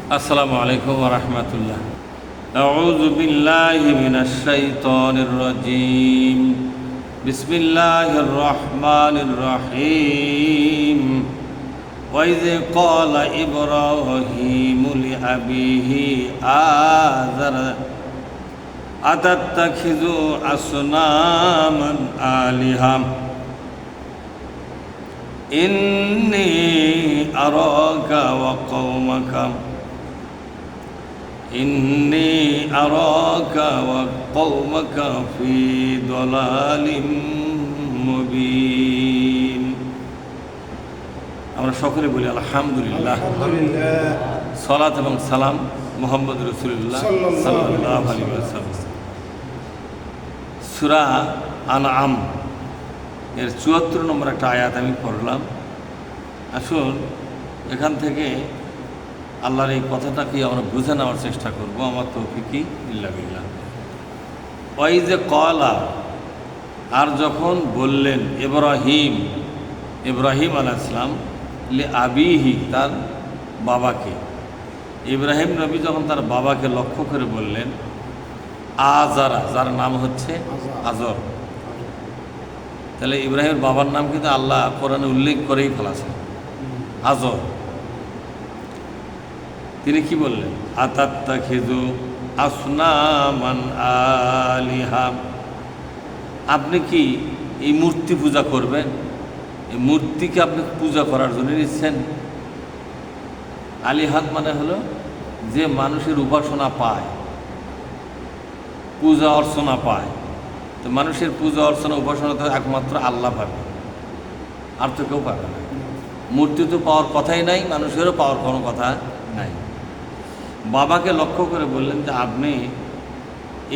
আসসালামু আলাইকুম ওয়া রাহমাতুল্লাহ। আউযু বিল্লাহি মিনাশ শাইতানির রাজীম। বিসমিল্লাহির রহমানির রহিম। ওয়া ইয ক্বালা ইব্রাহীমু লিআবিহি আযারা আতাত্তাখিযু আসনামান আলিহা ইন্নী আরাকা ওয়া কওমাকা ওয়া কওমাকা ফি দালালিম মুবিন। আমরা সকলে বলি আলহামদুলিল্লাহ। সালাত এবং সালাম মুহাম্মদ রাসূলুল্লাহ সাল্লাল্লাহু আলাইহি ওয়াসাল্লাম। সূরা আনআম এর ৭৪ নম্বর একটা আয়াত আমি পড়লাম। আসুন এখান থেকে আল্লাহর এই কথাটাকে আমরা বুঝে নেওয়ার চেষ্টা করব। আমার তৌফিকি ইল্লা বিল্লাহ। ওই যে কলা, আর যখন বললেন ইব্রাহিম আলাইহিস সালাম লি আবিহি, তার বাবাকে, ইব্রাহিম নবী যখন তার বাবাকে লক্ষ্য করে বললেন আজারা, যার নাম হচ্ছে আজর। তাহলে ইব্রাহিমের বাবার নাম কিন্তু আল্লাহ কোরআনে উল্লেখ করেই ফেলাছেন, আজর। তিনি কি বললেন? আতাত্তাখিযু আসনামান আলিহা, আপনি কি এই মূর্তি পূজা করবেন? এই মূর্তিকে আপনি পূজা করার জন্য নিচ্ছেন। আলিহাত মানে হলো যে মানুষের উপাসনা পায়, পূজা অর্চনা পায়। তো মানুষের পূজা অর্চনা উপাসনা তো একমাত্র আল্লাহ পাবে, আর তো কেউ পাবে না। মূর্তি তো পাওয়ার কথাই নাই, মানুষেরও পাওয়ার কোনো কথা নাই। বাবাকে লক্ষ্য করে বললেন যে আপনি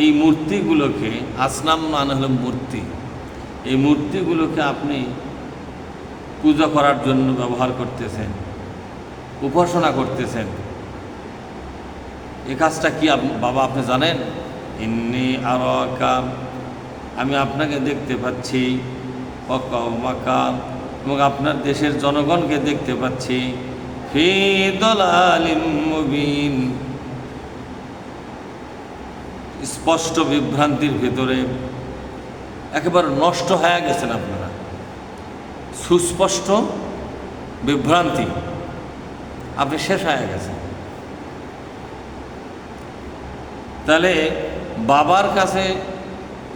এই মূর্তিগুলোকে, আসনাম মানে হলো মূর্তি, এই মূর্তিগুলোকে আপনি পূজা করার জন্য ব্যবহার করতেছেন, উপাসনা করতেছেন। এই কাজটা কি বাবা আপনি জানেন? ইন্নী আরাকা, আমি আপনাকে দেখতে পাচ্ছি, ওয়া কওমাকা, এবং আপনার দেশের জনগণকে দেখতে পাচ্ছি, ফি দালালিম মুবিন, স্পষ্ট বিভ্রান্তির ভেতরে একেবারে নষ্ট হয়ে গেছেন আপনারা। সুস্পষ্ট বিভ্রান্তি, আপনি শেষ হয়ে গেছেন। তাহলে বাবার কাছে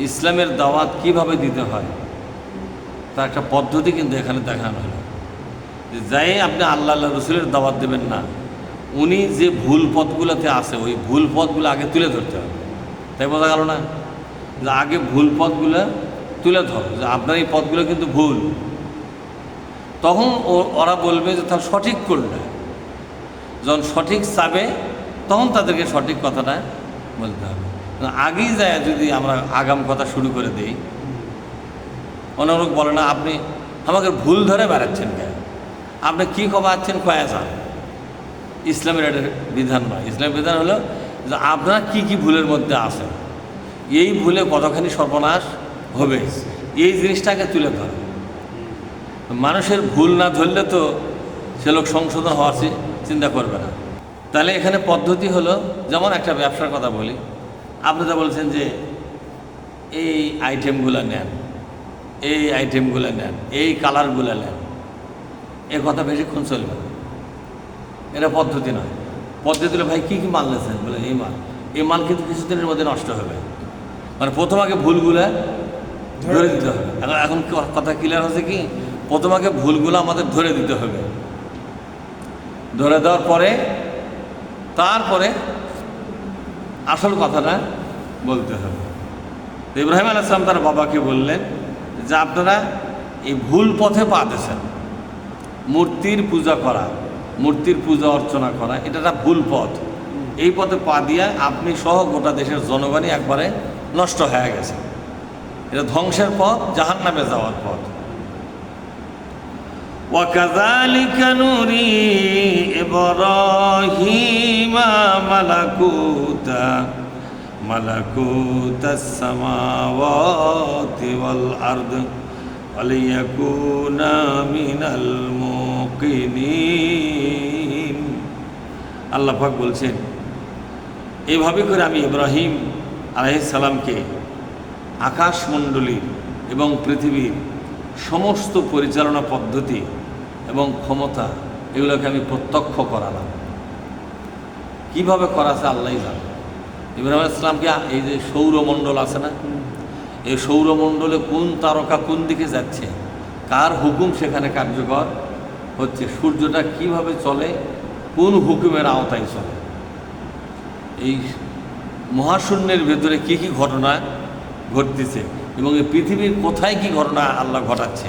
ইসলামের দাওয়াত কিভাবে দিতে হয় তার একটা পদ্ধতি কিন্তু এখানে দেখানো হলো। যাই আপনি আল্লাহ রসুলের দাওয়াত দেবেন না, উনি যে ভুল পথগুলোতে আছে ওই ভুল পথগুলো আগে তুলে ধরতে হবে। তাই বোঝা গেল না? যে আগে ভুল পথগুলো তুলে ধরো, যে আপনার এই পথগুলো কিন্তু ভুল। তখন ওরা বলবে যে তার সঠিক করলে, যখন সঠিক চাবে তখন তাদেরকে সঠিক কথাটা বলতে হবে। আগেই যায় যদি আমরা আগাম কথা শুরু করে দিই, অনেক লোক বলে না আপনি আমাকে ভুল ধরে বেড়াচ্ছেন কেন, আপনি কী খবরাচ্ছেন কয়া যান। ইসলামের এটা বিধান নয়। ইসলামের বিধান হলো যে আপনারা কী কী ভুলের মধ্যে আছেন, এই ভুলে কতখানি সর্বনাশ হবে, এই জিনিসটাকে তুলে ধরে। মানুষের ভুল না ধরলে তো সে লোক সংশোধন হওয়ার চিন্তা করবে না। তাহলে এখানে পদ্ধতি হলো, যেমন একটা ব্যবসার কথা বলি, আপনি যা বলছেন যে এই আইটেমগুলো নেন, এই আইটেমগুলো নেন, এই কালারগুলো নেন, এ কথা বেশিক্ষণ চলবে না। এটা পদ্ধতি নয়। পদ্ধতি হলো ভাই কী কী মাল নিয়েছেন, বলে এই মাল কিন্তু কিছুদিনের মধ্যে নষ্ট হবে। মানে প্রথম আগে ভুলগুলো ধরে দিতে হবে। এখন কথা ক্লিয়ার হচ্ছে কি, প্রথম আগে ভুলগুলো আমাদের ধরে দিতে হবে। ধরে দেওয়ার পরে তারপরে আসল কথাটা বলতে হবে। ইব্রাহিম আলাইহিস সালাম তার বাবাকে বললেন যে আপনারা এই ভুল পথে পা দিয়েছেন। মূর্তির পূজা করা, মূর্তির পূজা অর্চনা করা, এটা একটা ভুল পথ। এই পথে পা দিয়ে আপনি সহ গোটা দেশের জনগণই একবারে নষ্ট হয়ে গেছে। এটা ধ্বংসের পথ, জাহান্নামে যাওয়ার পথ। وَكَذَلِكَ نُرِي إِبْرَاهِيمَ مَلَكُوتَ السَّمَاوَاتِ وَالْأَرْضِ وَلِيَكُونَ مِنَ الْمُوقِنِينَ আল্লাহ পাক বলছেন, এইভাবে করে আমি ইব্রাহিম আলাইহিস সালামকে আকাশমণ্ডলীর এবং পৃথিবীর সমস্ত পরিচালনা পদ্ধতি এবং ক্ষমতা এগুলোকে আমি প্রত্যক্ষ করালাম। কীভাবে করাছে আল্লাহই জানে। ইব্রাহিম আলাইহিস সালামকে এই যে সৌরমণ্ডল আছে না, এই সৌরমণ্ডলে কোন তারকা কোন দিকে যাচ্ছে, কার হুকুম সেখানে কার্যকর হচ্ছে, সূর্যটা কিভাবে চলে, কোন হুকুমের আওতায় চলে, এই মহাশূন্যের ভেতরে কি কি ঘটনা ঘটতেছে এবং এই পৃথিবীর কোথায় কি ঘটনা আল্লাহ ঘটাচ্ছে,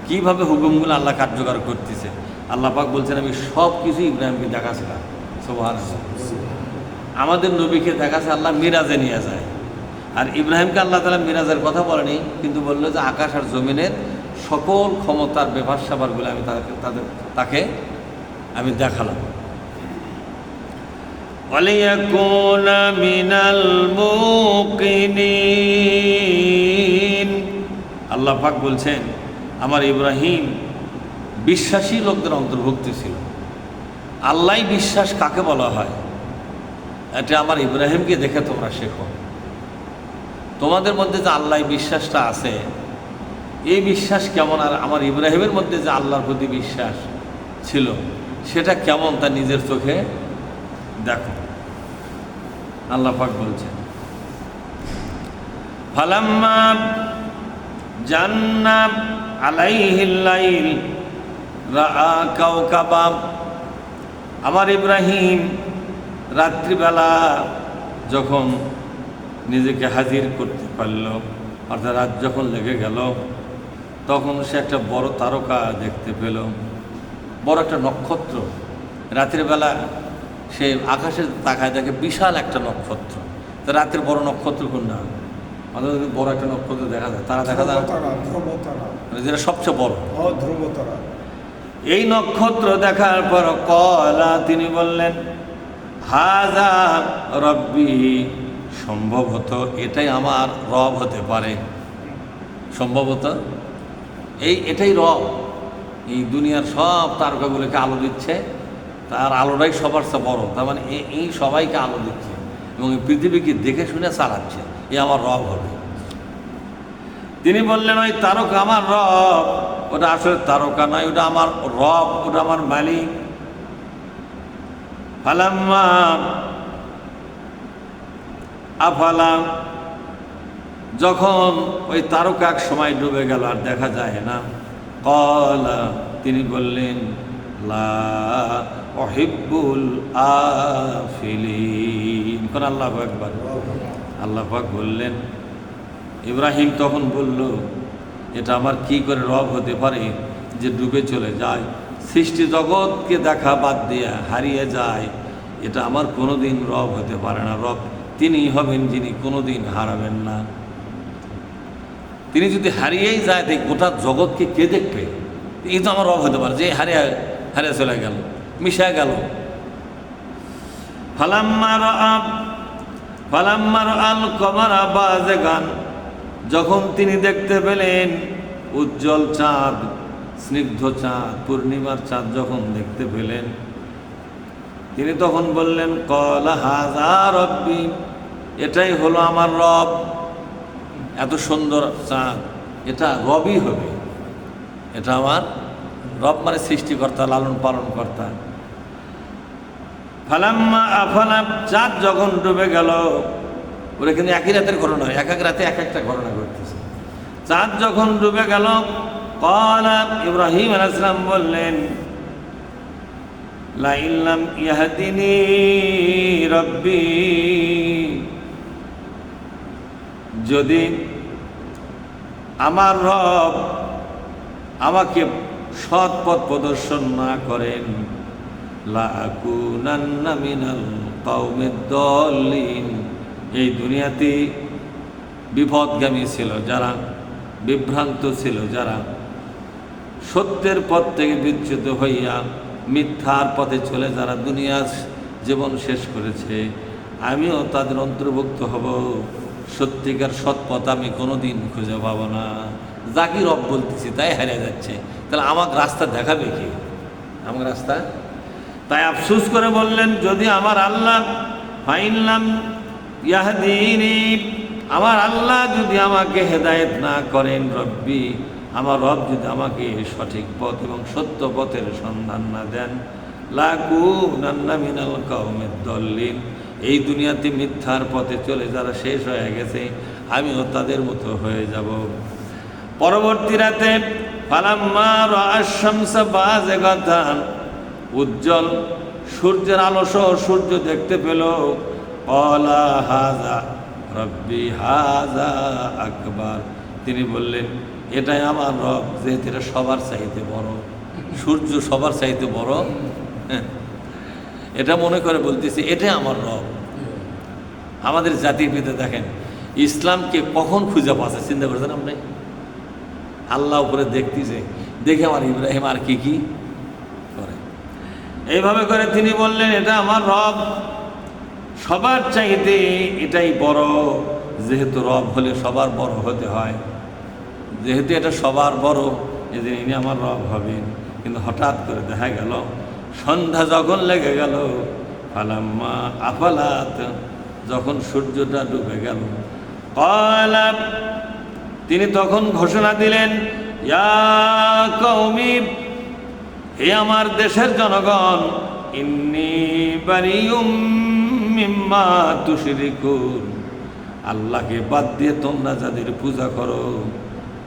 কিভাবে হুকুমগুলো আল্লাহ কার্যকর করতেছে, আল্লাহ পাক বলছেন আমি সব কিছু ইব্রাহিমকে দেখাছিলাম। সুবহানাল্লাহ। আমাদের নবীকে দেখাচ্ছে আল্লাহ মিরাজে নিয়ে যায়, আর ইব্রাহিমকে আল্লাহ তাআলা মিরাজের কথা বলেনি, কিন্তু বললো যে আকাশ আর জমিনের সকল ক্ষমতার ব্যাপার স্যাপারগুলো আমি তাকে আমি দেখালাম। وَلِيَكُونَ مِنَ الْمُوقِنِينَ। আল্লাহ পাক বলছেন আমার ইব্রাহিম বিশ্বাসী লোকদের অন্তর্ভুক্ত ছিল। আল্লাহ বিশ্বাস কাকে বলা হয়, এটা আমার ইব্রাহিমকে দেখে তোমরা শেখো। তোমাদের মধ্যে যে আল্লাহ বিশ্বাসটা আছে, এই বিশ্বাস কেমন, আর আমার ইব্রাহিমের মধ্যে যে আল্লাহর প্রতি বিশ্বাস ছিল সেটা কেমন তা নিজের চোখে দেখো। আল্লাহ পাক বলছেন ফালাম্মা জান্না আলাইহিল লাইল রাআ কাওকাবা। আমার ইব্রাহিম রাত্রিবেলা যখন নিজেকে হাজির করতে পারল, অর্থাৎ রাত যখন লেগে গেল, তখন সে একটা বড় তারকা দেখতে পেল, বড় একটা নক্ষত্র। রাতের বেলা সে আকাশে তাকায় দেখে বিশাল একটা নক্ষত্র। তো রাতের বড় নক্ষত্র কোনটা? আমাদের বড় একটা নক্ষত্র দেখা যায়, তারা দেখা যায় যেটা সবচেয়ে বড়, এই নক্ষত্র দেখার পর কলা তিনি বললেন হাযা রব্বি, সম্ভবত এটাই আমার রব হতে পারে, সম্ভবত এটাই রব। এই দুনিয়ার সব তারকাগুলোকে আলো দিচ্ছে, তার আলোটাই সবার চেয়ে বড়, তার মানে এই সবাইকে আলো দিচ্ছে এবং এই পৃথিবীকে দেখে শুনে চালাচ্ছে, এ আমার রব হবে। তিনি বললেন ওই তারকা আমার রব, ওটা আসলে তারকা নয়, ওটা আমার রব, ওটা আমার মালিক। ফালাম্মা আফালা, যখন ওই তারকা এক সময় ডুবে গেল আর দেখা যায় না, কলা তিনি বললেন লা উহিব্বুল আফিলিন। কোন আল্লাহু আকবার। আল্লাহ পাক বললেন, ইব্রাহিম তখন বলল এটা আমার কি করে রব হতে পারে যে ডুবে চলে যায়, সৃষ্টি জগৎকে দেখা বাদ দিয়ে হারিয়ে যায়, এটা আমার কোনোদিন রব হতে পারে না। রব তিনি হবেন যিনি কোনোদিন হারাবেন না। তিনি যদি হারিয়েই যায় তাই গোটা জগৎকে কে দেখবে? এই তো আমার রব হতে পারে যে হারিয়ে চলে গেল, মিশা গেল। ফালাম্মার আল কমারা বাযিগান, যখন তিনি দেখতে পেলেন উজ্জ্বল চাঁদ, স্নিগ্ধ চাঁদ, পূর্ণিমার চাঁদ যখন দেখতে পেলেন, তিনি তখন বললেন কলা হাযা রব্বি, এটাই হলো আমার রব। এত সুন্দর চাঁদ, এটা রবই হবে, এটা আমার রব, মানে সৃষ্টিকর্তা, লালন পালন কর্তা। ফালাম্মা আফালা, চাঁদ যখন ডুবে গেল, ওরা কিন্তু একই রাতের ঘটনা, এক এক রাতে এক একটা ঘটনা ঘটতেছে। চাঁদ যখন ডুবে গেল, ক্বালা, ইব্রাহিম আলাইহিস সালাম বললেন লা ইল্লাম ইয়াহদিনি রব্বি, যদি আমার রব আমাকে সৎ পথ প্রদর্শন না করেন, লা আকুনান্না মিনাল কওমিদ দাল্লিন, এই দুনিয়াতে বিপদগামী ছিল যারা, বিভ্রান্ত ছিল যারা, সত্যের পথ থেকে বিচ্যুত হইয়া মিথ্যার পথে চলে যারা দুনিয়ার জীবন শেষ করেছে, আমিও তাদের অন্তর্ভুক্ত হব। সত্যিকার সৎ পথ আমি কোনোদিন খুঁজে পাবো না। যাকে রব বলতেছি তাই হারিয়ে যাচ্ছে, তাহলে আমাকে রাস্তা দেখাবে কি? আমাকে রাস্তা তাই আফসোস করে বললেন, যদি আমার আল্লাহ ফাইনলাম ইয়াহদিনি, আমার আল্লাহ যদি আমাকে হেদায়েত না করেন, রব্বি, আমার রব যদি আমাকে সঠিক পথ এবং সত্য পথের সন্ধান না দেন, লাকুনান্না মিনাল কওমিদ দল্লিন, এই দুনিয়াতে মিথ্যার পথে চলে যারা শেষ হয়ে গেছে, আমিও তাদের মতো হয়ে যাব। পরবর্তী রাতে ফালাম্মা রাআশ শামসা বাযিগাতান, উজ্জ্বল সূর্যের আলো সহ সূর্য দেখতে পেল, ক্বালা হাযা রব্বি হাযা আকবার, তিনি বললেন, এটাই আমার রব, যেহেতু এটা সবার চাইতে বড়, সূর্য সবার চাইতে বড়, এটা মনে করে বলতেছে এটাই আমার রব। আমাদের জাতির পিতা দেখেন ইসলামকে কখন খুঁজে পাচ্ছে, চিন্তা করছেন আপনি? আল্লাহ উপরে দেখতেছে, দেখে আমার ইব্রাহিম আর কি কি করে, এইভাবে করে তিনি বললেন এটা আমার রব, সবার চাইতে এটাই বড়, যেহেতু রব হলে সবার বড় হতে হয়, যেহেতু এটা সবার বড়, এদিন ইনি আমার রব হবেন। কিন্তু হঠাৎ করে দেখা গেল সন্ধ্যা যখন লেগে গেল, ফালাম্মা আফালাত, যখন সূর্যটা ডুবে গেল, ক্বালা, তিনি তখন ঘোষণা দিলেন, ইয়া কওমি, হে আমার দেশের জনগণ, ইন্নী বারিউম মিম্মা তুশরিকুন, আল্লাহকে বাদ দিয়ে তোমরা যাদের পূজা করো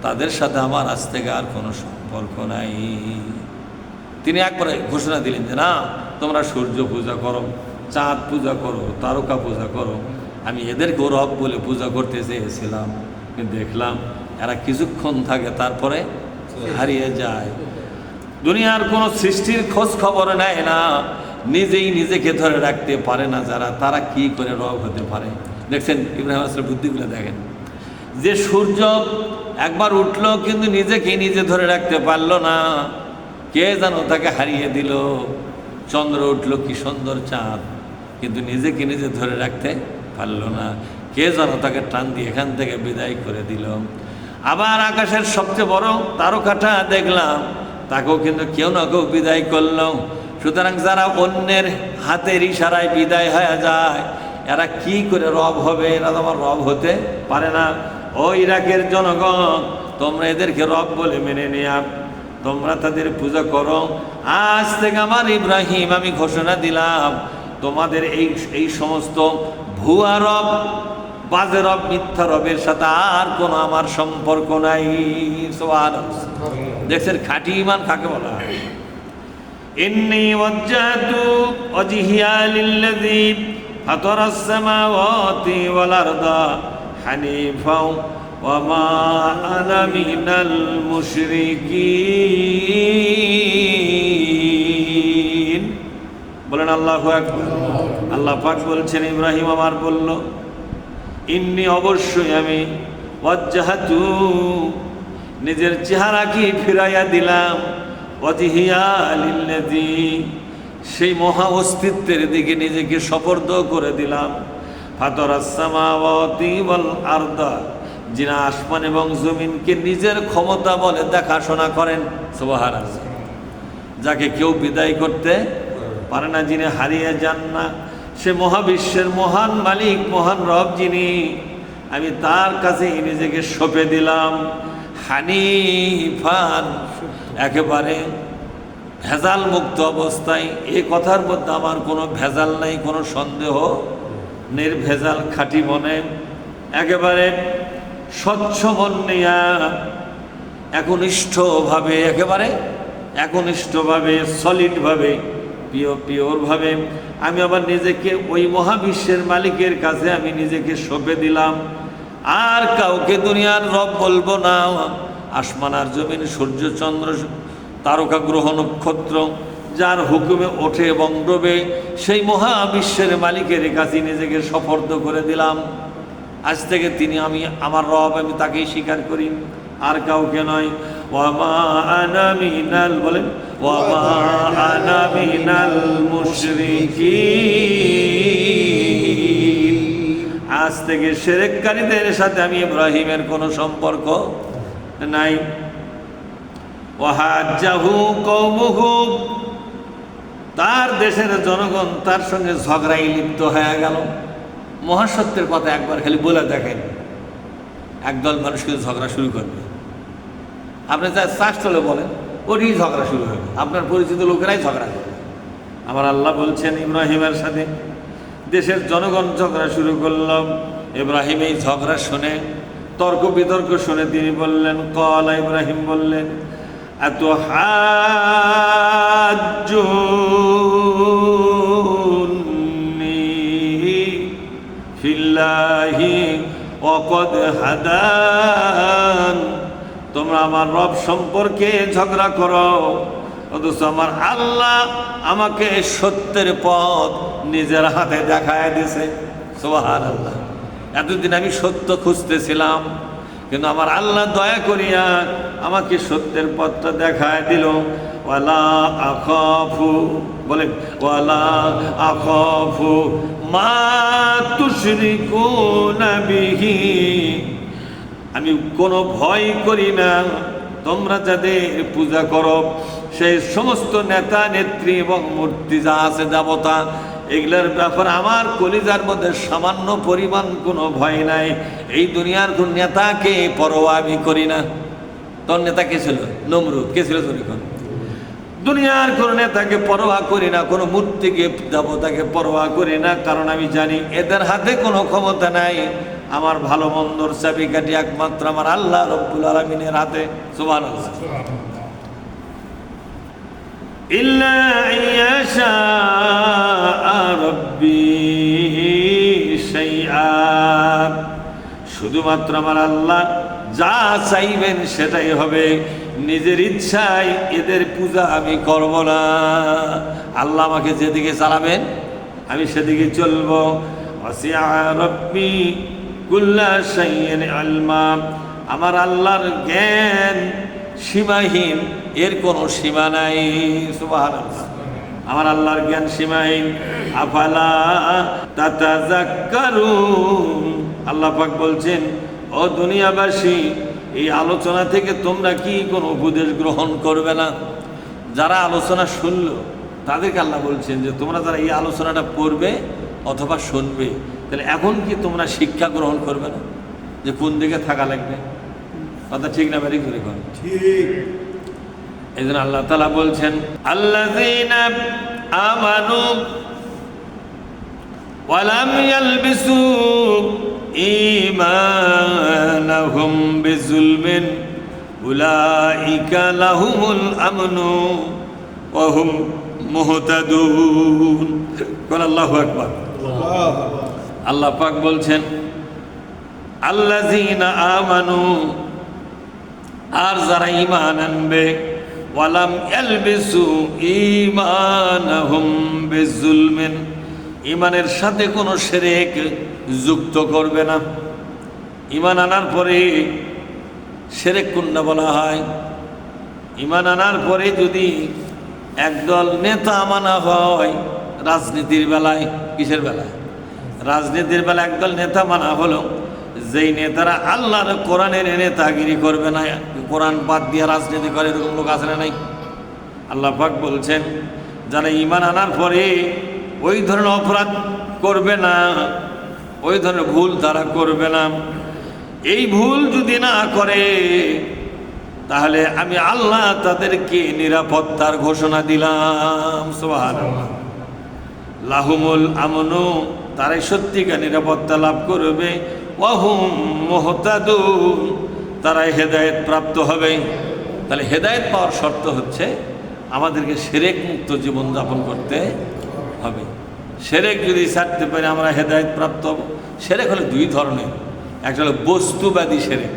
তাদের সাথে আমার আজ থেকে আর কোনো সম্পর্ক নাই। তিনি একবারে ঘোষণা দিলেন যে না, তোমরা সূর্য পূজা করো, চাঁদ পূজা করো, তারকা পূজা করো, আমি এদেরকেও রব বলে পূজা করতে চেয়েছিলাম, কিন্তু দেখলাম এরা কিছুক্ষণ থাকে তারপরে হারিয়ে যায়। দুনিয়ার কোনো সৃষ্টির খোঁজ খবর নেয় না, নিজেই নিজেকে ধরে রাখতে পারে না যারা, তারা কি করে রব হতে পারে? দেখছেন ইব্রাহিম আলাইহিস বুদ্ধিগুলো দেখেন, যে সূর্য একবার উঠলো কিন্তু নিজেকে নিজে ধরে রাখতে পারলো না, কে যেন তাকে হারিয়ে দিল। চন্দ্র উঠলো, কি সুন্দর চাঁদ, কিন্তু নিজেকে নিজে ধরে রাখতে পারলো না, কে যেন তাকে টান দিয়ে এখান থেকে বিদায় করে দিল। আবার আকাশের সবচেয়ে বড় তারকাটা দেখলাম, তাকেও কিন্তু কেউ না কেউ বিদায় করলো। সুতরাং যারা অন্যের হাতের ইশারায় বিদায় হয়ে যায়, এরা কি করে রব হবে? এরা তো আমার রব হতে পারে না। ও ইরাকের জনগণ, তোমরা এদেরকে রব বলে মেনে নেয়া, তোমরা তাদের পূজা করো। আজ থেকে আমার ইব্রাহিম আমি ঘোষণা দিলাম, তোমাদের এই সমস্ত ভুয়া রব, বাজে রব, মিথ্যা রবের সাথে আর কোনো আমার সম্পর্ক নাই। দেখছেন খাঁটি ঈমান কাকে বলা হয়? ইন্নী ওয়াজ্জাহতু ওয়াজহিয়া লিল্লাযী ফাতারাস সামাওয়াতি ওয়াল আরদা হানিফাও ওয়া মা আনা মিনাল মুশরিকিন। বলেন আল্লাহু আকবার। আল্লাহ পাক বলছেন, ইব্রাহিম আমার বলল, ইন্নী অবশ্যই আমি, ওয়াজ্জাহতু নিজের চেহারাকে ফিরাইয়া দিলাম, ওয়াজহিয়া লিল্লাযী সেই মহা অস্তিত্বের দিকে নিজেকে সুপর্দ করে দিলাম, ফাতারাস সামাওয়াতি ওয়াল আরদা যিনি আসমান এবং জমিনকে নিজের ক্ষমতা বলে দেখাশোনা করেন, সুবহানাল্লাহ, যাকে কেউ বিদায় করতে পারে না, যিনি হারিয়ে যান না, সে মহাবিশ্বের মহান মালিক, মহান রব যিনি, আমি তার কাছে নিজেকে সঁপে দিলাম। হানিফান একেবারে ভেজাল মুক্ত অবস্থায়, এই কথার মধ্যে আমার কোনো ভেজাল নাই, কোনো সন্দেহ, নির্ভেজাল খাঁটি মনে, একেবারে স্বচ্ছ মন নিয়া একনিষ্ঠভাবে, একেবারে একনিষ্ঠভাবে, সলিডভাবে, পিওরভাবে আমি আবার নিজেকে ওই মহাবিশ্বের মালিকের কাছে আমি নিজেকে সঁপে দিলাম। আর কাউকে দুনিয়ার রব বলবো না। আসমান আর জমিন, সূর্য চন্দ্র তারকা গ্রহ নক্ষত্র যার হুকুমে ওঠে এবং ডোবে, সেই মহাবিশ্বের মালিকের কাছে নিজেকে সুপর্দ করে দিলাম। আজ থেকে তিনি আমি আমার রব, আমি তাকেই স্বীকার করি, আর কাউকে নয়। ওয়ামা আনা মিনাল, বলেন ওয়ামা আনা মিনাল মুশরিকিন, আজ থেকে শিরককারীদের সাথে আমি ইব্রাহিমের কোনো সম্পর্ক নাই। ওয়াহাজ্জাহু কওমুহু, তার দেশের জনগণ তার সঙ্গে ঝগড়ায় লিপ্ত হয়ে গেল। মহাসত্যের কথা একবার খালি বলে দেখেন, একদল মানুষ কিন্তু ঝগড়া শুরু করবে, আপনি যা চাষতলে বলেন ওটি ঝগড়া শুরু হবে, আপনার পরিচিত লোকেরাই ঝগড়া করবে। আমার আল্লাহ বলছেন ইব্রাহিমের সাথে দেশের জনগণ ঝগড়া শুরু করল। ইব্রাহিম এই ঝগড়া শুনে, তর্ক বিতর্ক শুনে তিনি বললেন, কলা ইব্রাহিম বললেন, এত হাজ্জুনি ফিল্লাহি ওয়াকাদ হাদান, তোমরা আমার রব সম্পর্কে ঝগড়া করো, অথচ আমার আল্লাহ আমাকে সত্যের পথ নিজের হাতে দেখায় দিয়েছে। সুবহানাল্লাহ। এতদিন আমি সত্য খুঁজতেছিলাম, কিন্তু আমার আল্লাহ দয়া করিয়া আমাকে সত্যের পথটা দেখায় দিল। ওয়ালা আখাফু, বলেন ওয়ালা আখাফু মা তুশরিকুনা বিহি, আমি কোনো ভয় করি না তোমরা যাদের পূজা করো সেই সমস্ত নেতা নেত্রী এবং মূর্তি যা আছে দেবতা, এগুলোর ব্যাপারে আমার কলিজার মধ্যে সামান্য পরিমাণ কোনো ভয় নাই। এই দুনিয়ার কোন নেতাকে পরোয়া আমি করি না। তোর নেতা কে ছিল? নমরুদ। কে ছিল তখন? দুনিয়ার কোনো নেতাকে পরোয়া করি না, কোনো মূর্তিকে দেবতাকে পরোয়া করি না, কারণ আমি জানি এদের হাতে কোনো ক্ষমতা নাই। আমার ভালো মন্দর চাবিকাঠি একমাত্র আমার আল্লাহ রব্বুল আলামিনের হাতে। সুবহানাল্লাহ। ইল্লা ইয়াশা রাব্বি শাইআ, শুধুমাত্র আমার আল্লাহ যা চাইবেন সেটাই হবে। নিজের ইচ্ছায় এদের পূজা আমি করব না। আল্লাহ আমাকে যেদিকে চালাবেন আমি সেদিকে চলবো। ওয়াসিআ রাব্বি কুল্লা শাইইন ইলমা, আমার আল্লাহর জ্ঞান সীমাহীন, এর কোনো সীমা নাই। সুবহানাল্লাহ। আমার আল্লাহর জ্ঞান সীমাহীন। আফালা তাতাযাক্কারুন, আল্লাহ পাক বলছেন, ও দুনিয়াবাসী, এই আলোচনা থেকে তোমরা কি কোনো উপদেশ গ্রহণ করবে না? যারা আলোচনা শুনলো তাদেরকে আল্লাহ বলছেন যে তোমরা যারা এই আলোচনাটা পড়বে অথবা শুনবে, তাহলে এখন কি তোমরা শিক্ষা গ্রহণ করবে না যে কোন দিকে থাকা লাগবে? কথা ঠিক না বাড়ি করে কোন ঠিক? এই জন্য আল্লাহ তাআলা বলছেন, আল্লাযীনা আমানু ওয়া লাম ইয়ালবিসু ঈমানাহুম বিযুলমিন উলাইকা লাহুমুল আমনু ওয়া হুম মুহতাদুন। কোন আল্লাহু আকবার। আল্লাহ পাক বলছেন, আল্লাযীনা আমানু, আর যারা ঈমান আনবে, ওয়ালাম ইয়ালবিসু ঈমানাহুম বিযুলমিন, ঈমানের সাথে কোনো শিরক যুক্ত করবে না। ঈমান আনার পরে শিরক কোনটা বলা হয়? ঈমান আনার পরে যদি একদল নেতা মানা হয়, রাজনীতির বেলায়, কিসের বেলায়? রাজনীতির বেলায় একদল নেতা মানা হলো, যেই নেতারা আল্লাহর কোরআনের নেতাগিরি করবে না, কোরআন বাদ দিয়ে রাজনীতি করে, এরকম লোক আছে না নাই? আল্লাহ পাক বলছেন, যারা ঈমান আনার পরে ওই ধরনের অপরাধ করবে না, ওই ধরনের ভুল তারা করবে না। এই ভুল যদি না করে তাহলে আমি আল্লাহ তাদেরকে নিরাপত্তার ঘোষণা দিলাম। সুবহানাল্লাহ। লাহুমুল আমনু, তারাই সত্যিকার নিরাপত্তা লাভ করবে। ওয়া হুম মুহতাদুন, তারাই হেদায়েত প্রাপ্ত হবে। তাহলে হেদায়েত পাওয়ার শর্ত হচ্ছে আমাদেরকে শিরক মুক্ত জীবনযাপন করতে হবে। শিরক যদি ছাড়তে পারি আমরা হেদায়েত প্রাপ্ত হব। শিরক হলো দুই ধরনের, একটা হলো বস্তুবাদী শিরক,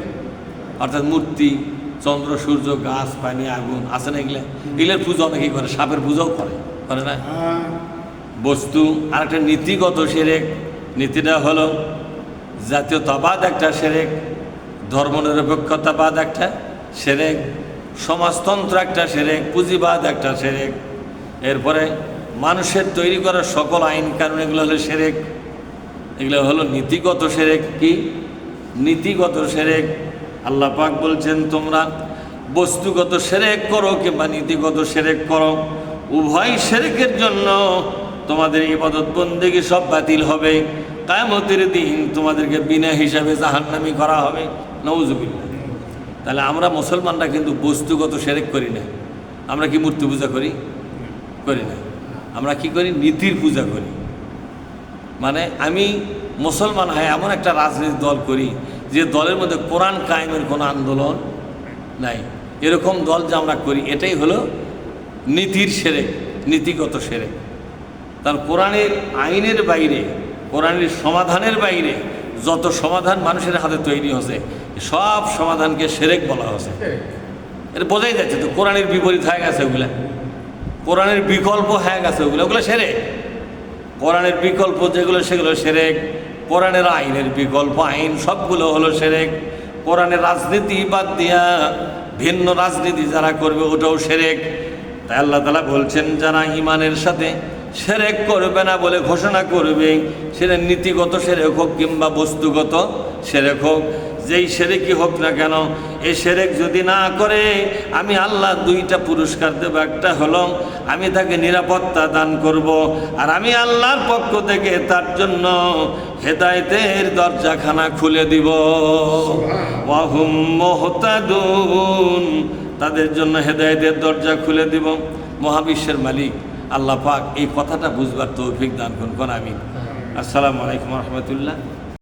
অর্থাৎ মূর্তি, চন্দ্র সূর্য, গাছ, পানি, আগুন আছে না, এগুলোর পুজো অনেকেই করে, সাপের পূজাও করে না বস্তু। আর একটা নীতিগত শিরক, নীতিটা হলো জাতীয়তাবাদ একটা শিরক, ধর্মনিরপেক্ষতাবাদ একটা শিরক, সমাজতন্ত্র একটা শিরক, পুঁজিবাদ একটা শিরক, এরপরে মানুষের তৈরি করা সকল আইন কানুন, এগুলো হলো শিরক। এগুলো হলো নীতিগত শিরক। কি নীতিগত শিরক? আল্লাহ পাক বলছেন, তোমরা বস্তুগত শিরক করো কিংবা নীতিগত শিরক করো, উভয় শিরকের জন্য তোমাদের ইবাদত বন্দেগী সব বাতিল হবে। কিয়ামতের দিন তোমাদেরকে বিনা হিসাবে জাহান্নামী করা হবে। নাউজুবিল্লাহ। তাহলে আমরা মুসলমানরা কিন্তু বস্তুগত শিরক করি না। আমরা কি মূর্তি পূজা করি? করি না। আমরা কি করি? নীতির পূজা করি। মানে আমি মুসলমান হয়ে এমন একটা রাজনৈতিক দল করি যে দলের মধ্যে কোরআন কায়েমের কোনো আন্দোলন নাই, এরকম দল যে আমরা করি, এটাই হলো নীতির শিরক, নীতিগত শিরক। তার কোরআনের আইনের বাইরে, কোরআনের সমাধানের বাইরে যত সমাধান মানুষের হাতে তৈরি হচ্ছে, সব সমাধানকে শিরক বলা হচ্ছে। এটা বোঝাই যাচ্ছে তো, কোরআনের বিপরীত হয়ে গেছে ওগুলা, কোরআনের বিকল্প হয়ে গেছে ওগুলো, ওগুলো শিরক। কোরআনের বিকল্প যেগুলো সেগুলো শিরক, কোরআনের আইনের বিকল্প আইন সবগুলো হলো শিরক। কোরআনের রাজনীতি বাদ দিয়া ভিন্ন রাজনীতি যারা করবে ওটাও শিরক। তাই আল্লাহ তাআলা বলছেন, যারা ঈমানের সাথে শিরক করবে না বলে ঘোষণা করবে, সেটা নীতিগত শিরক হোক কিংবা বস্তুগত শিরক হোক, যেই শিরকই হোক না কেন, এই শিরক যদি না করে আমি আল্লাহ দুইটা পুরস্কার দেব। একটা হলো আমি তাকে নিরাপত্তা দান করব, আর আমি আল্লাহর পক্ষ থেকে তার জন্য হেদায়েতের দরজাখানা খুলে দিব। ওয়াহুম মুহতাদুন, তাদের জন্য হেদায়েতের দরজা খুলে দিব। মহাবিশ্বের মালিক আল্লাহ পাক এই কথাটা বুঝবার তৌফিক দান করুন। আমিন। আসসালামু আলাইকুম ওয়া রাহমাতুল্লাহ।